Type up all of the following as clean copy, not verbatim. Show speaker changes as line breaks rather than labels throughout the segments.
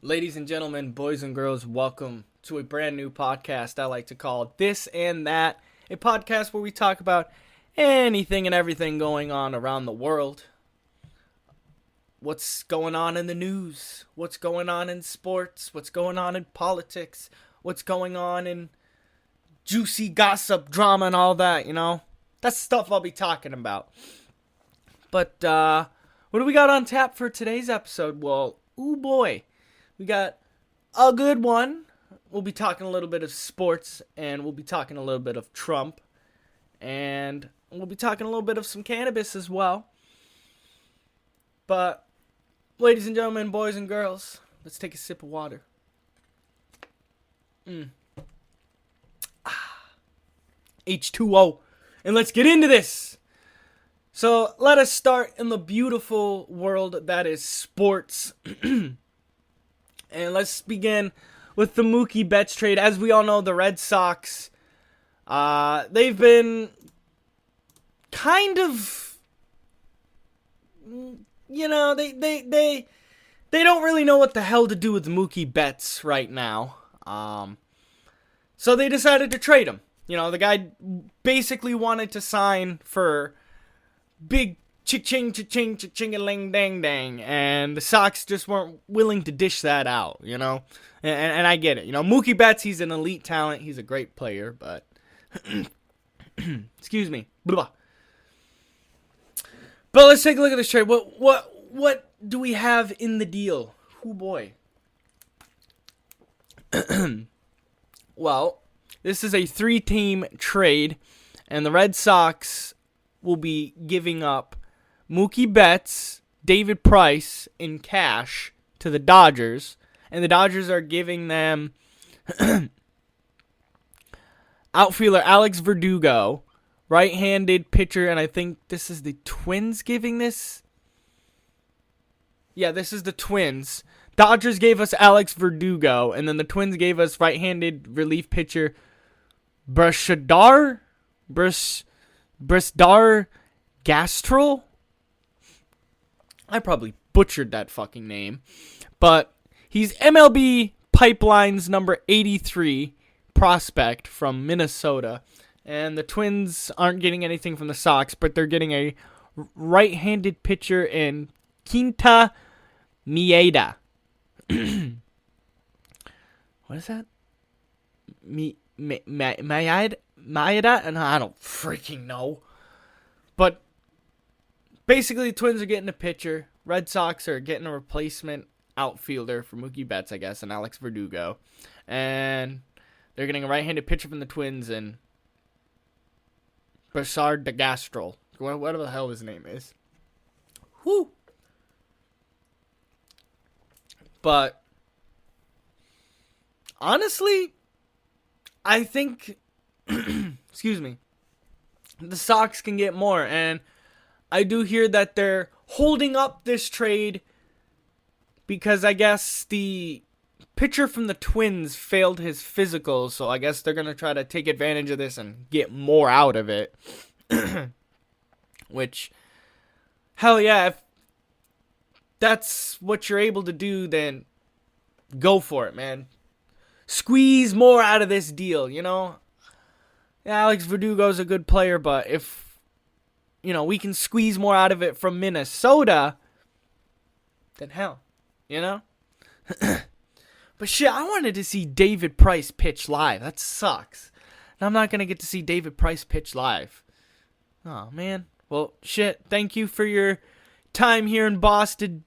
Ladies and gentlemen, boys and girls, welcome to a brand new podcast I like to call This and That, a podcast where we talk about anything and everything going on around the world. What's going on in the news? What's going on in sports? What's going on in politics? What's going on in juicy gossip, drama, and all that, you know? That's the stuff I'll be talking about. But, what do we got on tap for today's episode? Well, ooh boy. We got a good one. We'll be talking a little bit of sports, and we'll be talking a little bit of Trump, and we'll be talking a little bit of some cannabis as well. But, ladies and gentlemen, boys and girls, let's take a sip of water. H2O. And let's get into this. So, let us start in the beautiful world that is sports. And let's begin with the Mookie Betts trade. As we all know, the Red Sox, they've been kind of, you know, they don't really know what the hell to do with Mookie Betts right now. So they decided to trade him. You know, the guy basically wanted to sign for big cha-ching, cha-ching, cha-ching-a-ling, dang, and the Sox just weren't willing to dish that out, you know? And I get it. You know, Mookie Betts, he's an elite talent. He's a great player, but... Excuse me. Blah. But let's take a look at this trade. What do we have in the deal? Oh, boy. Well, this is a 3-team trade, and the Red Sox will be giving up Mookie Betts, David Price in cash to the Dodgers, and the Dodgers are giving them outfielder Alex Verdugo, right-handed pitcher, and I think this is the Twins giving this? Yeah, this is the Twins. Dodgers gave us Alex Verdugo, and then the Twins gave us right-handed relief pitcher Brusdar Gastrel? I probably butchered that fucking name. But he's MLB Pipeline's number 83 prospect from Minnesota. And the Twins aren't getting anything from the Sox, but they're getting a right-handed pitcher in Quinta Maeda. What is that? Maeda? And I don't freaking know. But basically, the Twins are getting a pitcher. Red Sox are getting a replacement outfielder for Mookie Betts, I guess, and Alex Verdugo. And they're getting a right-handed pitcher from the Twins and Brusdar Gastrel. Whatever the hell his name is. Whew. But honestly, I think, excuse me, the Sox can get more, and I do hear that they're holding up this trade because I guess the pitcher from the Twins failed his physical, so I guess they're going to try to take advantage of this and get more out of it. Which, hell yeah, if that's what you're able to do, then go for it, man. Squeeze more out of this deal, you know? Yeah, Alex Verdugo's a good player, but if, you know, we can squeeze more out of it from Minnesota, then hell, you know? But shit, I wanted to see David Price pitch live. That sucks. And I'm not going to get to see David Price pitch live. Oh, man. Well, shit, thank you for your time here in Boston,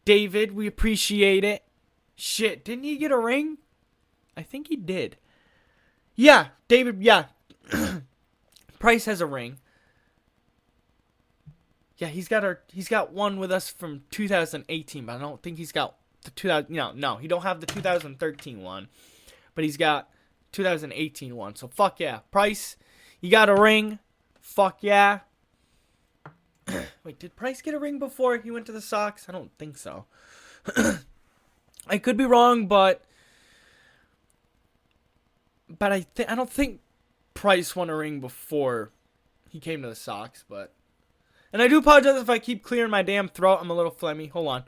David. We appreciate it. Shit, didn't he get a ring? I think he did. Yeah, David, yeah. Price has a ring. Yeah, he's got one with us from 2018, but I don't think he's got the 2000. No, he don't have the 2013 one, but he's got 2018 one. So fuck yeah, Price, you got a ring. Fuck yeah. Wait, did Price get a ring before he went to the Sox? I don't think so. I could be wrong, but I don't think Price won a ring before he came to the Sox, but... And I do apologize if I keep clearing my damn throat. I'm a little phlegmy. Hold on.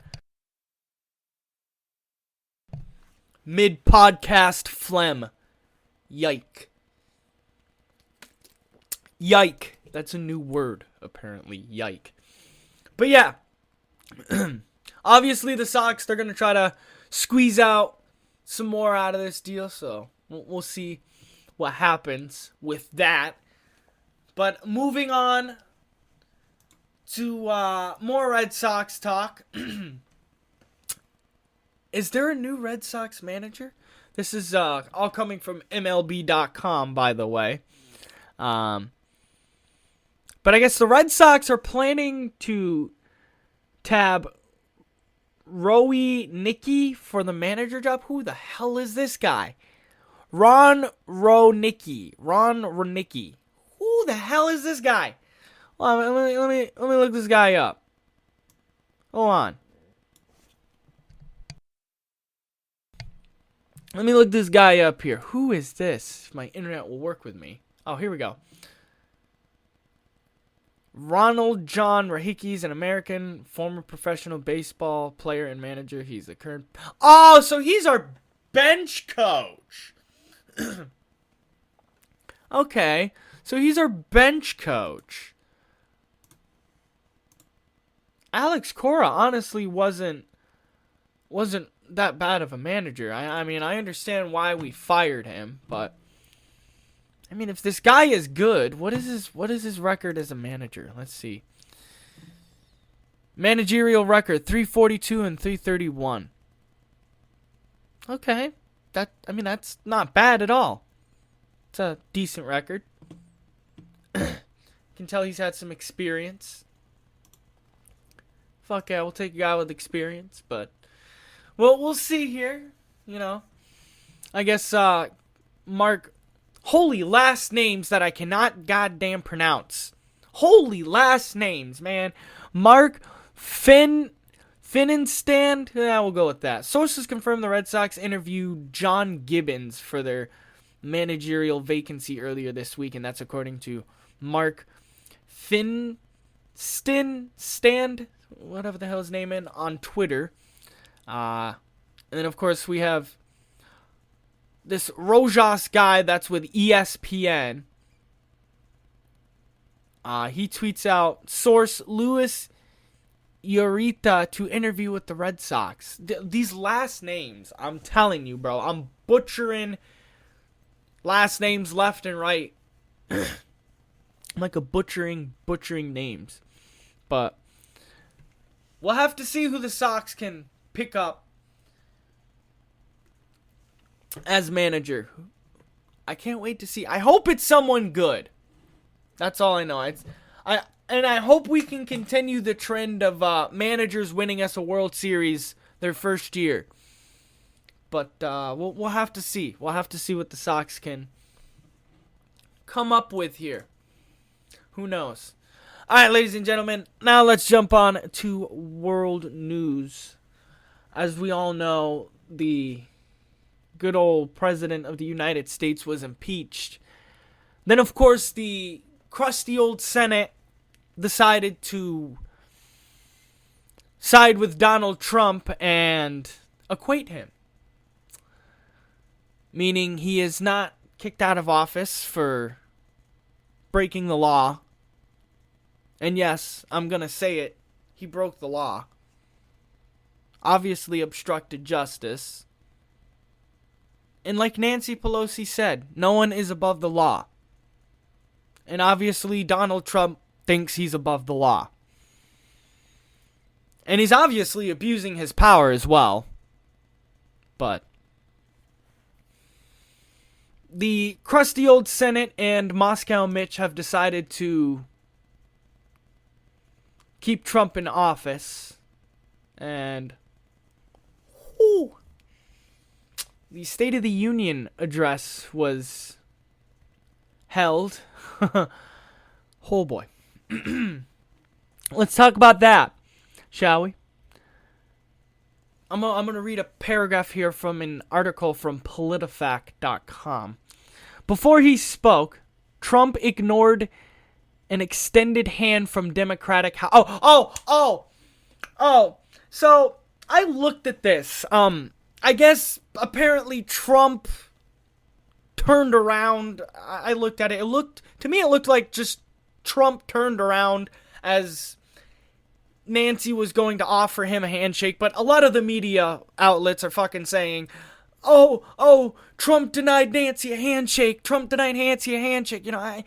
mid-podcast phlegm. Yike. Yike. That's a new word, apparently. Yike. But yeah. Obviously, the Sox, they're going to try to squeeze out some more out of this deal. So, we'll see what happens with that. But moving on to more Red Sox talk. Is there a new Red Sox manager? This is all coming from MLB.com, by the way. But I guess the Red Sox are planning to tab Rowie Nicky for the manager job. Who the hell is this guy? Ron Ronicky. Who the hell is this guy? Well, let me look this guy up. Hold on. Let me look this guy up here. Who is this? My internet will work with me. Oh, here we go. Ronald John Rahicki is an American former professional baseball player and manager. He's the current... Oh, so he's our bench coach. Okay. So he's our bench coach. Alex Cora honestly wasn't that bad of a manager. I mean, I understand why we fired him, but I mean, if this guy is good, what is his record as a manager? Let's see. Managerial record 342 and 331. Okay. That's not bad at all. It's a decent record. Can tell he's had some experience. Fuck yeah, we'll take a guy with experience, but well, we'll see here. You know, I guess Mark. Holy last names that I cannot goddamn pronounce. Holy last names, man. Mark Finnenstand. Yeah, we'll go with that. Sources confirm the Red Sox interviewed John Gibbons for their managerial vacancy earlier this week, and that's according to Mark Finnenstand, whatever the hell his name is, on Twitter. And then, of course, we have this Rojas guy that's with ESPN. He tweets out, source Luis Ureta to interview with the Red Sox. These last names, I'm telling you, bro, I'm butchering last names left and right. I'm like a butchering names. But we'll have to see who the Sox can pick up as manager. I can't wait to see. I hope it's someone good. That's all I know. I hope we can continue the trend of managers winning us a World Series their first year. But we'll have to see. We'll have to see what the Sox can come up with here. Who knows? All right, ladies and gentlemen. Now let's jump on to world news. As we all know, the good old president of the United States was impeached. Then, of course, the crusty old Senate decided to side with Donald Trump and acquit him. Meaning he is not kicked out of office for breaking the law. And yes, I'm going to say it, he broke the law. Obviously obstructed justice. And like Nancy Pelosi said, no one is above the law. And obviously Donald Trump thinks he's above the law. And he's obviously abusing his power as well. But the crusty old Senate and Moscow Mitch have decided to keep Trump in office. And the State of the Union address was held. Oh boy. Let's talk about that, shall we? I'm going to read a paragraph here from an article from PolitiFact.com. Before he spoke, Trump ignored an extended hand from Democratic House. So I looked at this. I guess apparently Trump turned around. I looked at it. To me, it looked like just Trump turned around as Nancy was going to offer him a handshake, but a lot of the media outlets are fucking saying, oh, Trump denied Nancy a handshake. Trump denied Nancy a handshake. You know,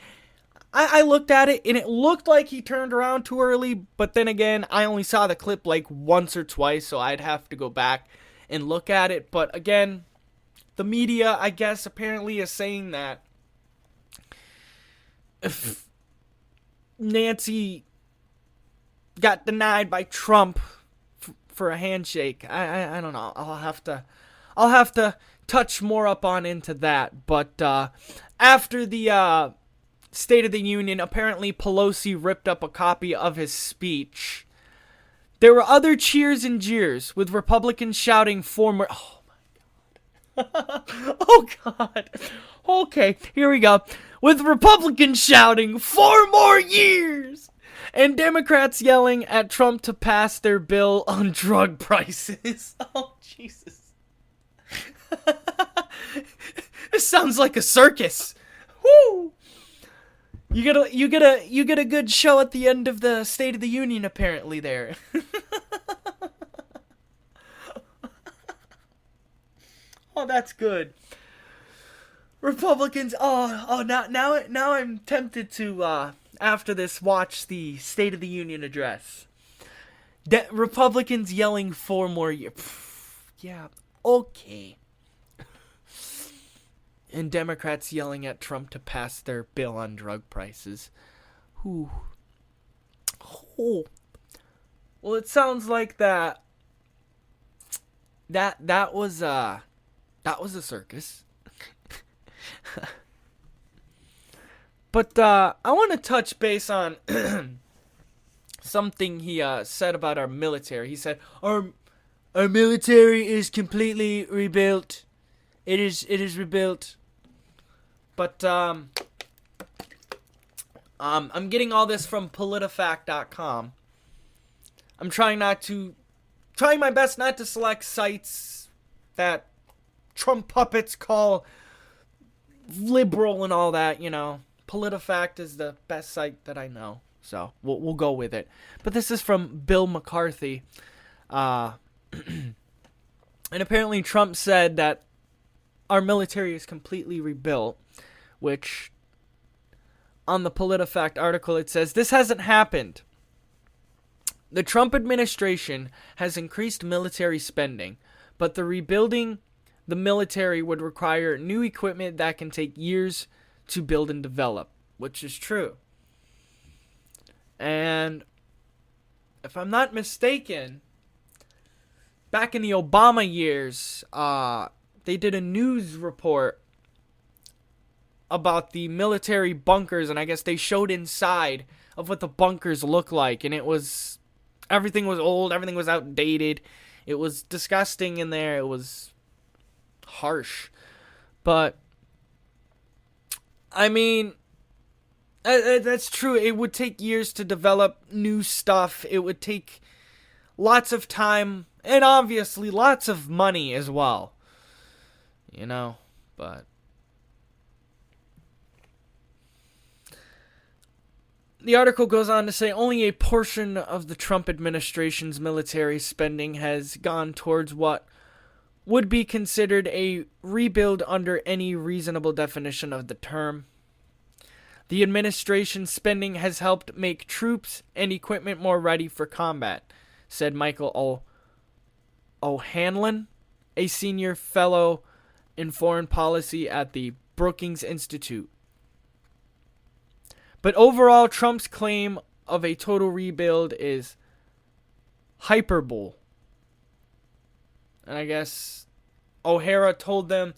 I looked at it, and it looked like he turned around too early, but then again, I only saw the clip like once or twice, so I'd have to go back and look at it. But again, the media, I guess, apparently is saying that if Nancy got denied by Trump for a handshake, I don't know. I'll have to touch more up on into that. But after the State of the Union, apparently Pelosi ripped up a copy of his speech. There were other cheers and jeers, with Republicans shouting for more. Oh my god. Oh god. Okay, here we go. With Republicans shouting 4 more years, and Democrats yelling at Trump to pass their bill on drug prices. Oh Jesus. This sounds like a circus. Woo! You get a good show at the end of the State of the Union, apparently, there. Oh, that's good. Republicans, now I'm tempted to, after this, watch the State of the Union address. Republicans yelling 4 more years. Yeah, okay. And Democrats yelling at Trump to pass their bill on drug prices. Ooh. Oh. Well, it sounds like that was a circus. But I want to touch base on something he said about our military. He said our military is completely rebuilt. It is rebuilt. But I'm getting all this from politifact.com. I'm trying my best not to select sites that Trump puppets call liberal and all that, you know. PolitiFact is the best site that I know, so we'll go with it. But this is from Bill McCarthy. And apparently Trump said that our military is completely rebuilt, which on the PolitiFact article it says, this hasn't happened. The Trump administration has increased military spending, but the rebuilding the military would require new equipment that can take years to build and develop, which is true. And if I'm not mistaken, back in the Obama years, they did a news report about the military bunkers, and I guess they showed inside of what the bunkers look like, and everything was old, everything was outdated, it was disgusting in there, it was harsh. But I mean, that's true. It would take years to develop new stuff. It would take lots of time and obviously lots of money as well. You know, but the article goes on to say only a portion of the Trump administration's military spending has gone towards what would be considered a rebuild under any reasonable definition of the term. The administration's spending has helped make troops and equipment more ready for combat, said Michael O'Hanlon, a senior fellow in foreign policy at the Brookings Institute. But overall, Trump's claim of a total rebuild is hyperbole. And I guess O'Hara told them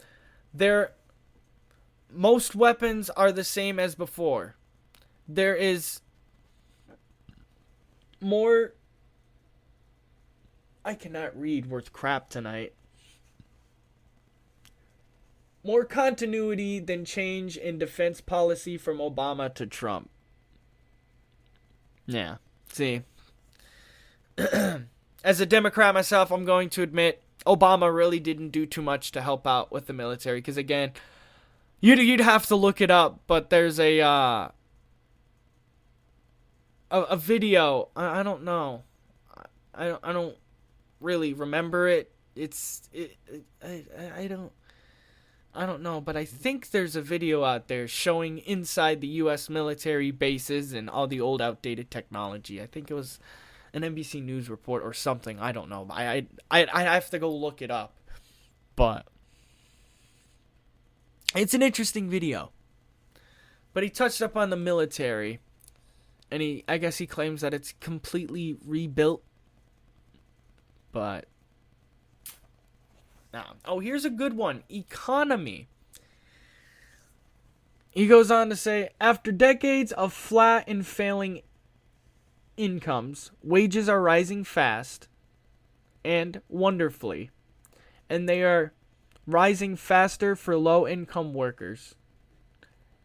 most weapons are the same as before. There is more... I cannot read worth crap tonight. More continuity than change in defense policy from Obama to Trump. Yeah, see. As a Democrat myself, I'm going to admit Obama really didn't do too much to help out with the military. Because again, you'd have to look it up, but there's a video. I don't know. I don't really remember it. I don't know, but I think there's a video out there showing inside the U.S. military bases and all the old outdated technology. I think it was an NBC News report or something. I don't know. I have to go look it up. But it's an interesting video. But he touched up on the military, and I guess he claims that it's completely rebuilt. But now, here's a good one. Economy. He goes on to say, after decades of flat and failing incomes, wages are rising fast and wonderfully. And they are rising faster for low-income workers,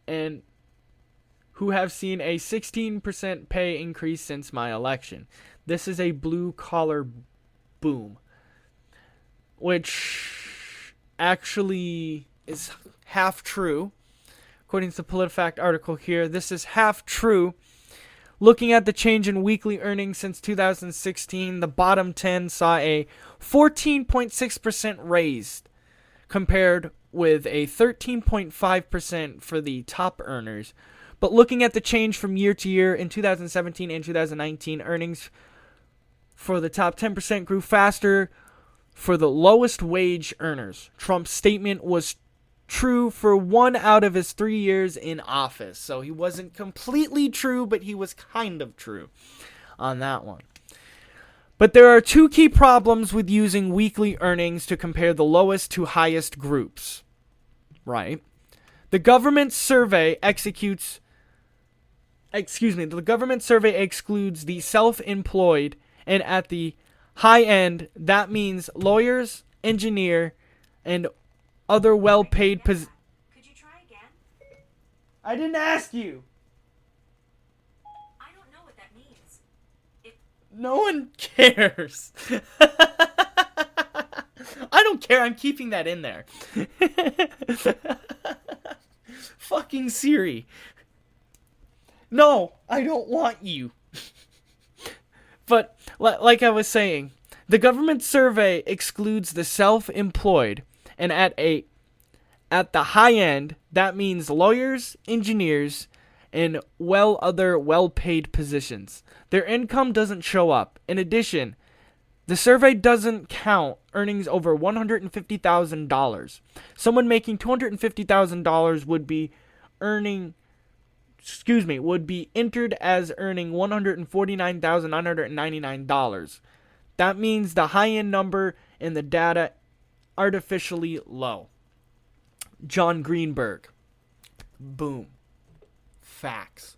and who have seen a 16% pay increase since my election. This is a blue-collar boom, which actually is half true. According to the PolitiFact article here, this is half true. Looking at the change in weekly earnings since 2016, the bottom 10 saw a 14.6% raise, compared with a 13.5% for the top earners. But looking at the change from year to year in 2017 and 2019, earnings for the top 10% grew faster for the lowest wage earners. Trump's statement was true for 1 out of his 3 years in office. So he wasn't completely true, but he was kind of true on that one. But there are 2 key problems with using weekly earnings to compare the lowest to highest groups. Right? The government survey excludes the self-employed, and at the high end, that means lawyers, engineer, and other well-paid
Could you try again?
I didn't ask you.
I don't know what that means.
No one cares. I don't care. I'm keeping that in there. Fucking Siri. No, I don't want you. But like I was saying, the government survey excludes the self-employed, and at the high end, that means lawyers, engineers, and other well-paid positions. Their income doesn't show up. In addition, the survey doesn't count earnings over $150,000. Someone making $250,000 would be entered as earning $149,999. That means the high-end number in the data artificially low. John Greenberg. Boom. Facts.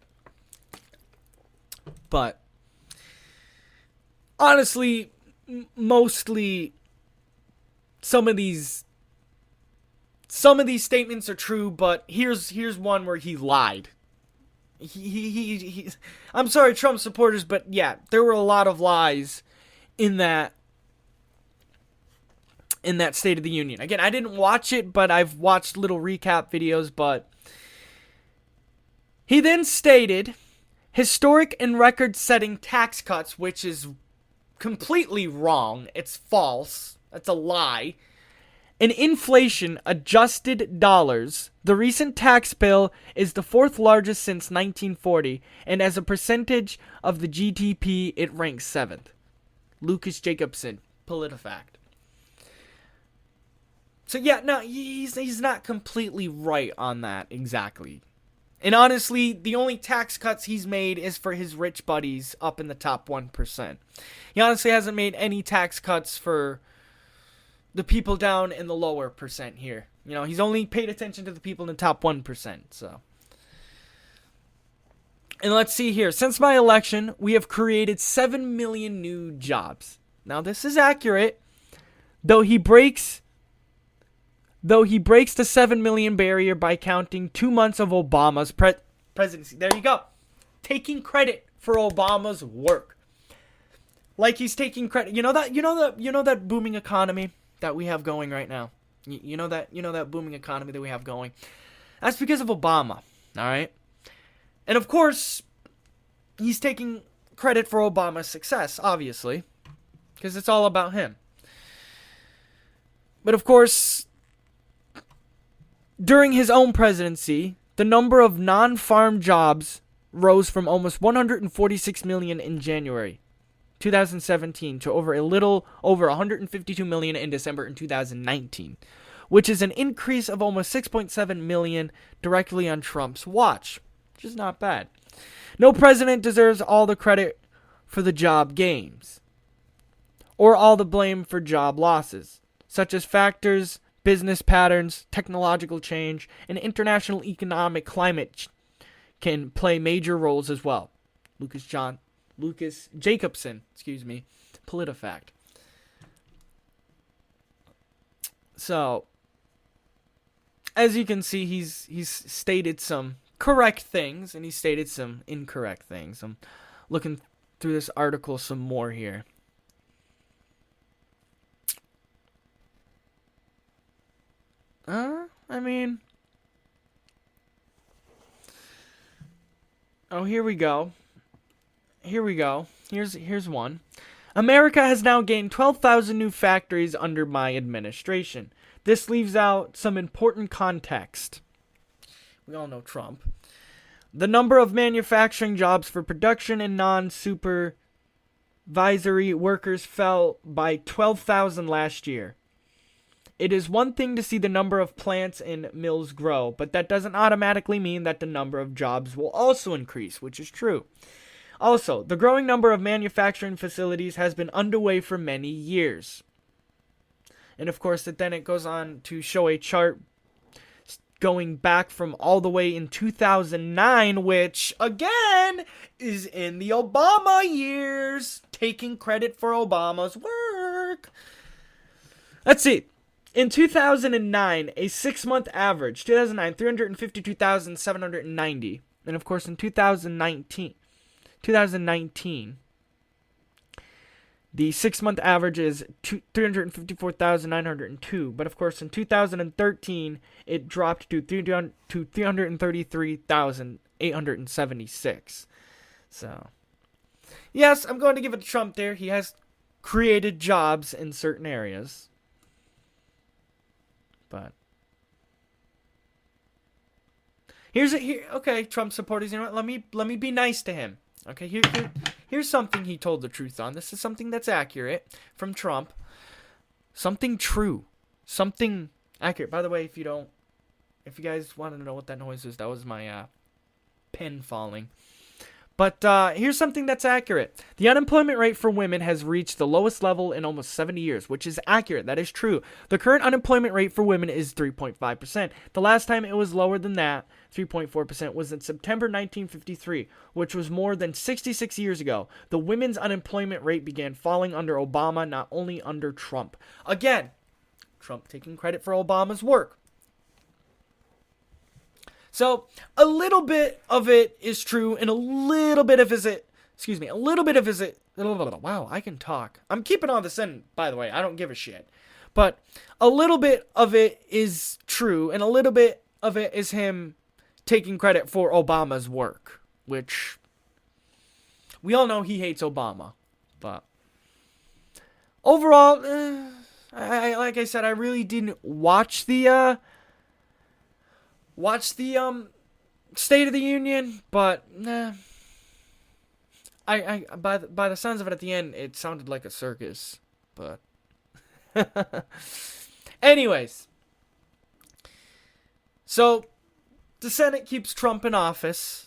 But honestly, mostly some of these statements are true, but here's one where he lied. I'm sorry, Trump supporters, but yeah, there were a lot of lies in that State of the Union. Again, I didn't watch it, but I've watched little recap videos. But he then stated historic and record-setting tax cuts, which is completely wrong. It's false. That's a lie. In inflation-adjusted dollars, the recent tax bill is the 4th largest since 1940, and as a percentage of the GDP, it ranks 7th. Lucas Jacobson, PolitiFact. So yeah, no, he's not completely right on that exactly. And honestly, the only tax cuts he's made is for his rich buddies up in the top 1%. He honestly hasn't made any tax cuts for the people down in the lower percent here. You know, he's only paid attention to the people in the top 1%, so. And let's see here. Since my election, we have created 7 million new jobs. Now, this is accurate, though he breaks the 7 million barrier by counting 2 months of Obama's presidency. There you go. Taking credit for Obama's work. Like he's taking credit. You know that booming economy? that we have going right now. You know that booming economy that we have going. That's because of Obama, all right? And of course, he's taking credit for Obama's success, obviously, because it's all about him. But of course, during his own presidency, the number of non-farm jobs rose from almost 146 million in January 2017 to a little over 152 million in December in 2019, which is an increase of almost 6.7 million directly on Trump's watch, which is not bad. No president deserves all the credit for the job gains or all the blame for job losses, such as factors, business patterns, technological change, and international economic climate can play major roles as well. Lucas Jacobson, PolitiFact. So, as you can see, he's stated some correct things and he stated some incorrect things. I'm looking through this article some more here. Here we go. Here's one. America has now gained 12,000 new factories under my administration. This leaves out some important context. We all know Trump. The number of manufacturing jobs for production and non-supervisory workers fell by 12,000 last year. It is one thing to see the number of plants and mills grow, but that doesn't automatically mean that the number of jobs will also increase, which is true. Also, the growing number of manufacturing facilities has been underway for many years. And of course, then it goes on to show a chart going back from all the way in 2009, which, again, is in the Obama years, taking credit for Obama's work. Let's see. In 2009, a 6-month average, 352,790. And of course, in 2019, the 6-month average is 354,902. But of course, in 2013, it dropped to 333,876. So, yes, I'm going to give it to Trump there. He has created jobs in certain areas. But okay, Trump supporters, you know what? Let me be nice to him. Okay, here's something he told the truth on. This is something that's accurate from Trump. Something true. Something accurate. By the way, if you guys wanted to know what that noise is, that was my pen falling. But here's something that's accurate. The unemployment rate for women has reached the lowest level in almost 70 years, which is accurate. That is true. The current unemployment rate for women is 3.5%. The last time it was lower than that, 3.4%, was in September 1953, which was more than 66 years ago. The women's unemployment rate began falling under Obama, not only under Trump. Again, Trump taking credit for Obama's work. So, a little bit of it is true, and a little bit of it, wow, I can talk. I'm keeping all this in, by the way, I don't give a shit. But, a little bit of it is true, and a little bit of it is him taking credit for Obama's work, which, we all know he hates Obama, but, overall, like I said, I really didn't watch the State of the Union, but by the sounds of it at the end, it sounded like a circus. But anyways, so the Senate keeps Trump in office.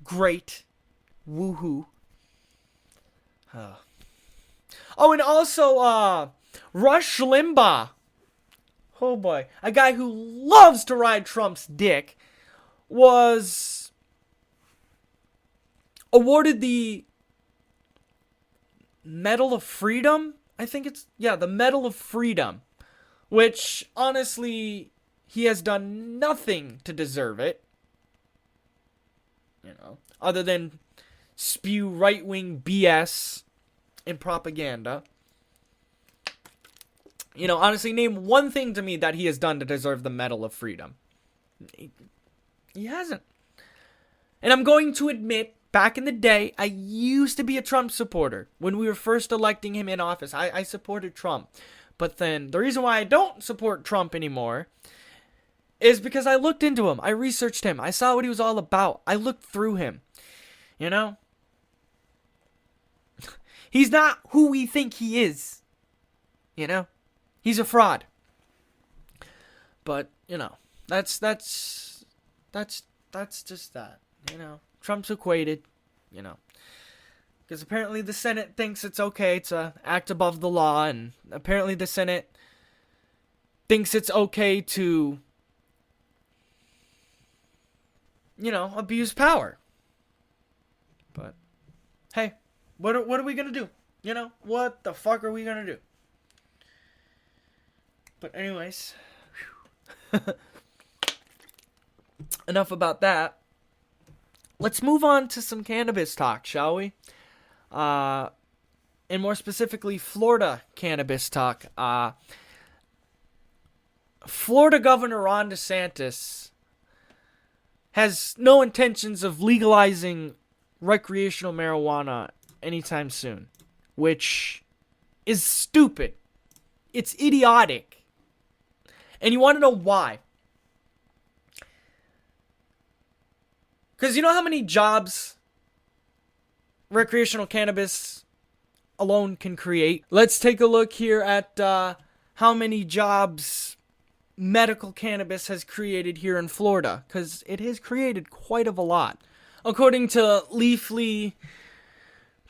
Great, woohoo. Oh, and also Rush Limbaugh. Oh boy, a guy who loves to ride Trump's dick was awarded the Medal of Freedom. I think the Medal of Freedom, which honestly, he has done nothing to deserve it. Other than spew right-wing BS and propaganda. Honestly, name one thing to me that he has done to deserve the Medal of Freedom. He hasn't. And I'm going to admit, back in the day, I used to be a Trump supporter. When we were first electing him in office, I supported Trump. But then, the reason why I don't support Trump anymore is because I looked into him. I researched him. I saw what he was all about. I looked through him. He's not who we think he is. He's a fraud. But, that's just that. Trump's acquitted, because apparently the Senate thinks it's okay to act above the law, and apparently the Senate thinks it's okay to, abuse power. But, hey, what are we gonna do? What the fuck are we gonna do? But anyways, enough about that. Let's move on to some cannabis talk, shall we? And more specifically, Florida cannabis talk. Florida Governor Ron DeSantis has no intentions of legalizing recreational marijuana anytime soon, which is stupid. It's idiotic. And you want to know why? Because you know how many jobs recreational cannabis alone can create? Let's take a look here at how many jobs medical cannabis has created here in Florida. Because it has created quite a lot. According to Leafly,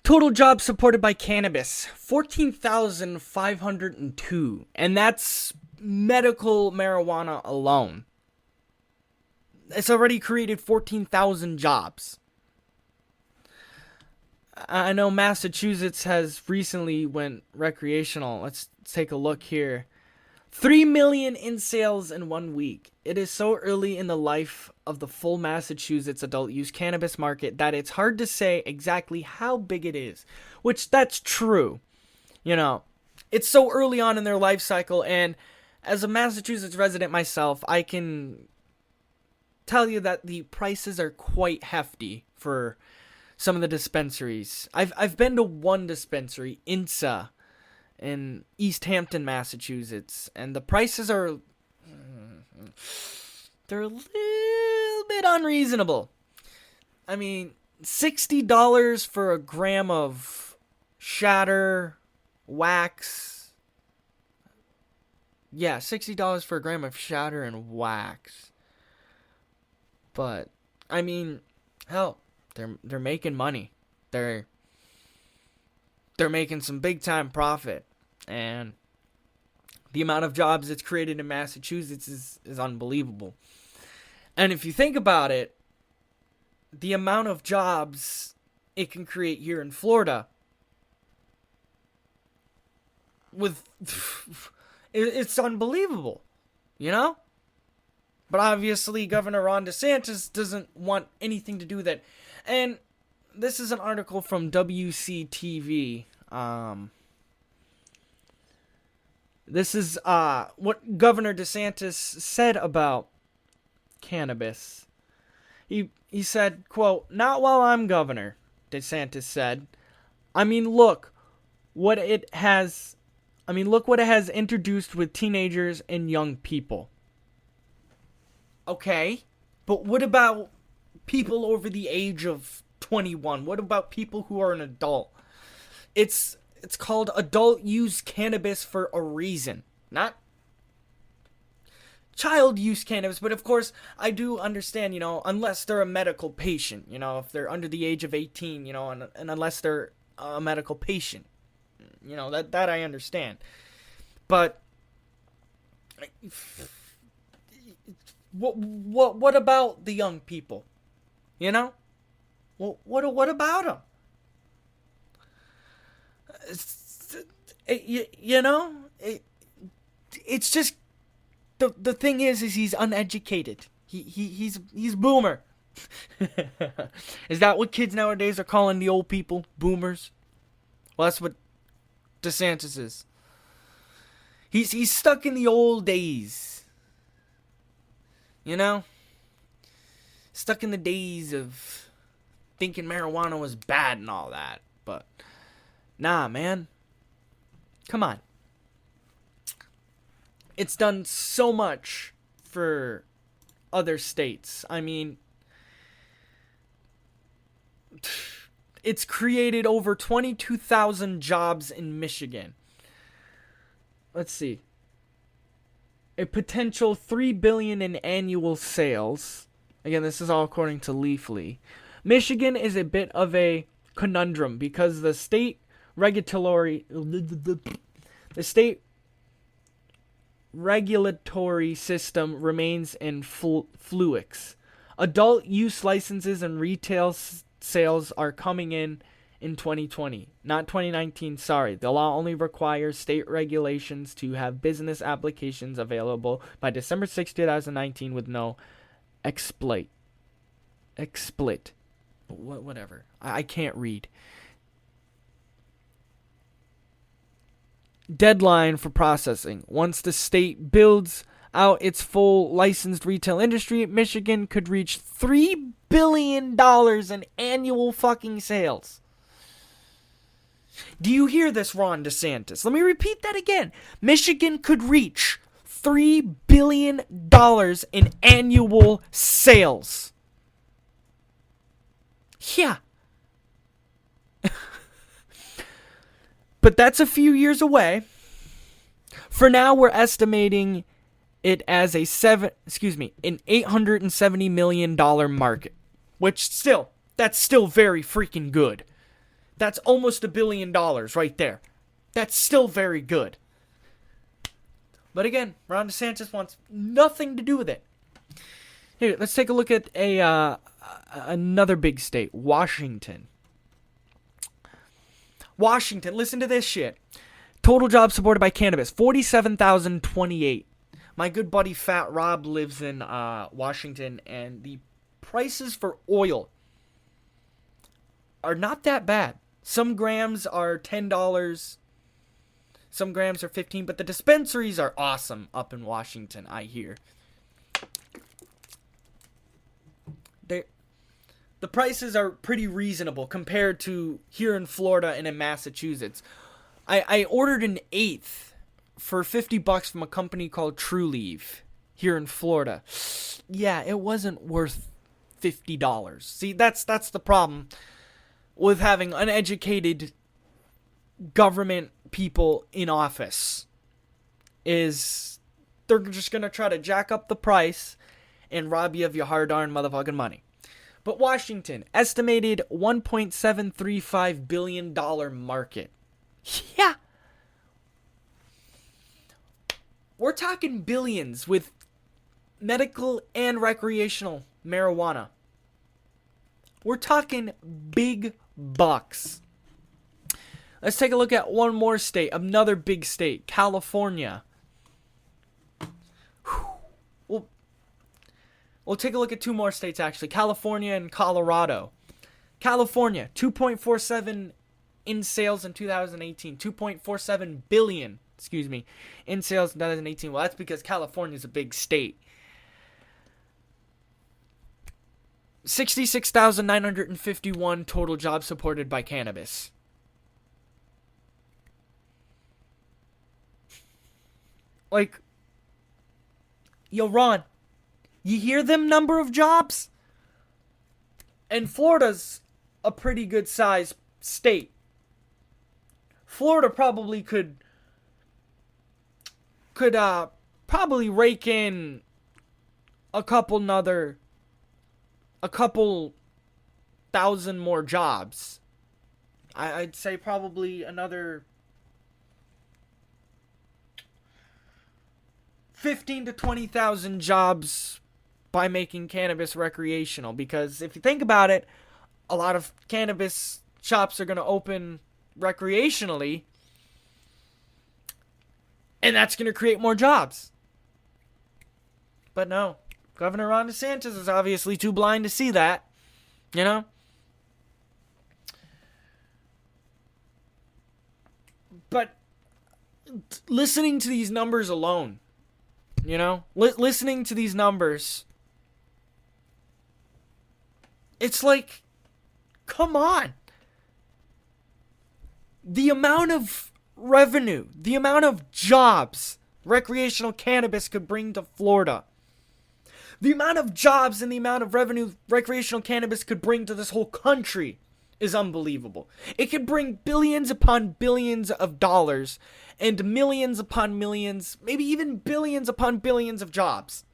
total jobs supported by cannabis, 14,502. And that's medical marijuana alone. It's already created 14,000 jobs. I know Massachusetts has recently went recreational. Let's take a look here. 3 million in sales in 1 week. It is so early in the life of the full Massachusetts adult use cannabis market that it's hard to say exactly how big it is. Which, that's true. It's so early on in their life cycle, and as a Massachusetts resident myself, I can tell you that the prices are quite hefty for some of the dispensaries. I've been to one dispensary, INSA, in East Hampton, Massachusetts, and the prices are they're a little bit unreasonable. I mean, $60 for a gram of shatter wax. Yeah, $60 for a gram of shatter and wax. But I mean, hell, they're making money. They're making some big time profit, and the amount of jobs it's created in Massachusetts is unbelievable. And if you think about it, the amount of jobs it can create here in Florida it's unbelievable, But obviously, Governor Ron DeSantis doesn't want anything to do with it. And this is an article from WCTV. This is what Governor DeSantis said about cannabis. He said, quote, "Not while I'm governor," DeSantis said. Look what it has introduced with teenagers and young people. Okay, but what about people over the age of 21? What about people who are an adult? It's called adult use cannabis for a reason, not child use cannabis. But of course, I do understand, unless they're a medical patient, if they're under the age of 18, and unless they're a medical patient, that I understand. But what about the young people? What about them? It's just the thing is he's uneducated. He's boomer. Is that what kids nowadays are calling the old people? Boomers? Well, that's what DeSantis is. He's stuck in the old days. You know? Stuck in the days of thinking marijuana was bad and all that. But, nah, man. Come on. It's done so much for other states. I mean, it's created over 22,000 jobs in Michigan. Let's see. A potential $3 billion in annual sales. Again, this is all according to Leafly. Michigan is a bit of a conundrum because the state regulatory system remains in flux. Adult use licenses and retail sales are coming in 2020, not 2019. Sorry, the law only requires state regulations to have business applications available by December 6, 2019 with no explit. Whatever. I can't read. Deadline for processing. Once the state builds out its full licensed retail industry, Michigan could reach $3 billion in annual fucking sales. Do you hear this, Ron DeSantis? Let me repeat that again. Michigan could reach $3 billion in annual sales. Yeah. But that's a few years away. For now, we're estimating it as an $870 million market. Which that's still very freaking good. That's almost $1 billion right there. That's still very good. But again, Ron DeSantis wants nothing to do with it. Here, let's take a look at another big state, Washington. Washington, listen to this shit. Total jobs supported by cannabis, 47,028. My good buddy Fat Rob lives in Washington, and the prices for oil are not that bad. Some grams are $10, some grams are $15, but the dispensaries are awesome up in Washington, I hear. The prices are pretty reasonable compared to here in Florida and in Massachusetts. I ordered an eighth for $50 from a company called True Leave here in Florida. Yeah, it wasn't worth $50. See, that's the problem with having uneducated government people in office. Is they're just going to try to jack up the price and rob you of your hard-earned motherfucking money. But Washington, estimated $1.735 billion market. Yeah. We're talking billions with medical and recreational marijuana. We're talking big bucks. Let's take a look at one more state, another big state, California. We'll take a look at two more states, actually. California and Colorado. California, 2.47 in sales in 2018. 2.47 billion, in sales in 2018. Well, that's because California's a big state. 66,951 total jobs supported by cannabis. Like, yo, Ron, you hear them number of jobs? And Florida's a pretty good size state. Florida probably could probably rake in a couple thousand more jobs. I'd say probably another 15 to 20,000 jobs by making cannabis recreational. Because if you think about it, a lot of cannabis shops are going to open recreationally, and that's going to create more jobs. But no, Governor Ron DeSantis is obviously too blind to see that, you know? But listening to these numbers alone, listening to these numbers, it's like, come on. The amount of revenue, the amount of jobs recreational cannabis could bring to Florida, the amount of jobs and the amount of revenue recreational cannabis could bring to this whole country is unbelievable. It could bring billions upon billions of dollars and millions upon millions, maybe even billions upon billions of jobs.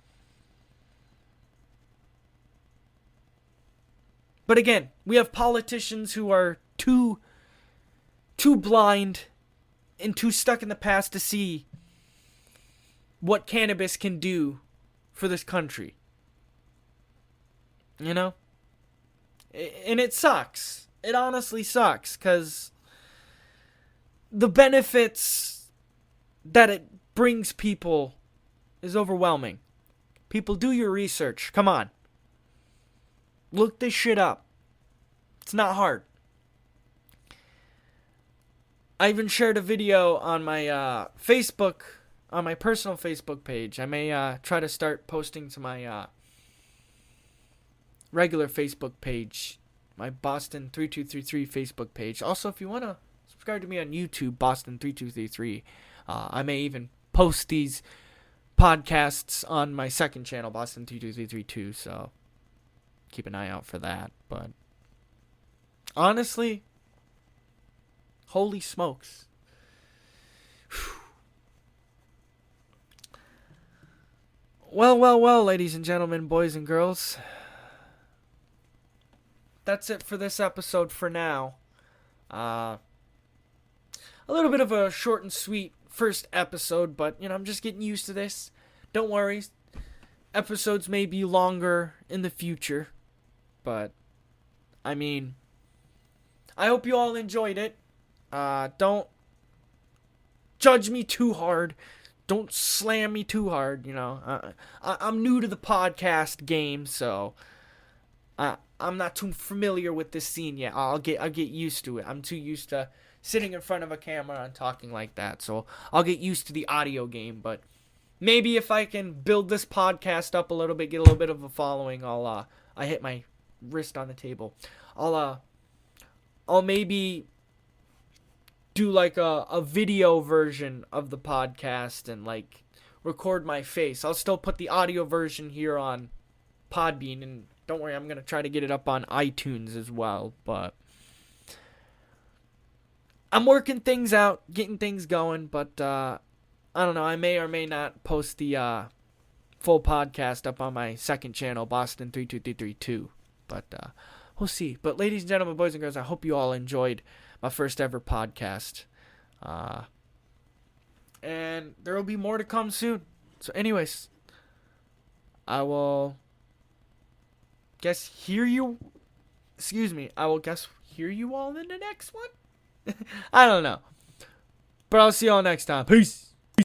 But again, we have politicians who are too blind and too stuck in the past to see what cannabis can do for this country. And it sucks. It honestly sucks, because the benefits that it brings people is overwhelming. People, do your research. Come on. Look this shit up. It's not hard. I even shared a video on my Facebook, on my personal Facebook page. I may try to start posting to my regular Facebook page, my Boston 3233 Facebook page. Also, if you want to subscribe to me on YouTube, Boston 3233, I may even post these podcasts on my second channel, Boston 3233 so keep an eye out for that. But honestly, holy smokes. Well, ladies and gentlemen, boys and girls. That's it for this episode for now. A little bit of a short and sweet first episode, but, I'm just getting used to this. Don't worry. Episodes may be longer in the future, but, I hope you all enjoyed it. Don't judge me too hard. Don't slam me too hard, I'm new to the podcast game, so I'm not too familiar with this scene yet. I'll get used to it. I'm too used to sitting in front of a camera and talking like that, so I'll get used to the audio game. But maybe if I can build this podcast up a little bit, get a little bit of a following, I hit my wrist on the table. I'll maybe do like a video version of the podcast and like record my face. I'll still put the audio version here on Podbean, and don't worry, I'm going to try to get it up on iTunes as well, but I'm working things out, getting things going, but I don't know, I may or may not post the full podcast up on my second channel, Boston 32332, but we'll see. But ladies and gentlemen, boys and girls, I hope you all enjoyed my first ever podcast, and there will be more to come soon. So anyways, I will hear you all in the next one. I don't know, but I'll see y'all next time. Peace.